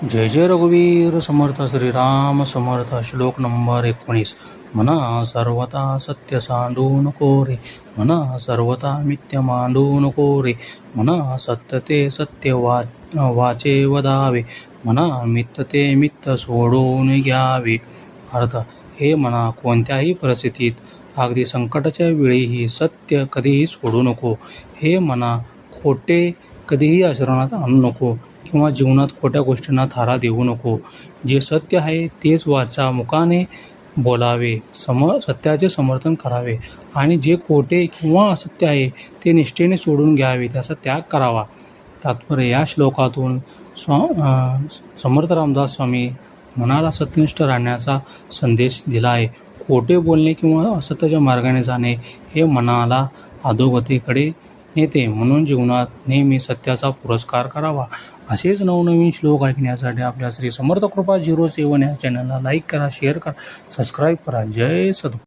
जय जय रघुवीर समर्थ श्रीराम समर्थ. श्लोक नंबर 19. म्हणा सर्वता सत्य सांडू नको रे, म्हणा सर्वता मिथ्य मांडू नको रे, म्हणा सत्य ते सत्य वाचे वदावे, म्हणा मिथ्य ते मिथ्य सोडून घ्यावे. अर्थ: हे म्हणा कोणत्याही परिस्थितीत, अगदी संकटाच्या वेळीही सत्य कधीही सोडू नको. हे म्हणा खोटे कधीही आचरणात आणू नको किंवा जीवनात खोट्या गोष्टींना थारा देऊ नको. जे सत्य आहे तेच वाचा मुखाने बोलावे, सत्याचे समर्थन करावे आणि जे खोटे किंवा असत्य आहे ते निष्ठेने सोडून घ्यावे, त्याचा त्याग करावा. तात्पर्य: या श्लोकातून समर्थ रामदास स्वामी मनाला सत्यनिष्ठ राहण्याचा संदेश दिला आहे. खोटे बोलणे किंवा असत्याच्या मार्गाने जाणे हे मनाला अधोगतीकडे नेते, म्हणून जीवनात नेहमी सत्याचा पुरस्कार करावा. असेच नवनवीन श्लोक ऐकण्यासाठी आपल्या श्री समर्थ कृपा 07 या चॅनलला लाईक करा, शेअर करा, सबस्क्राईब करा. जय सद्गुरू.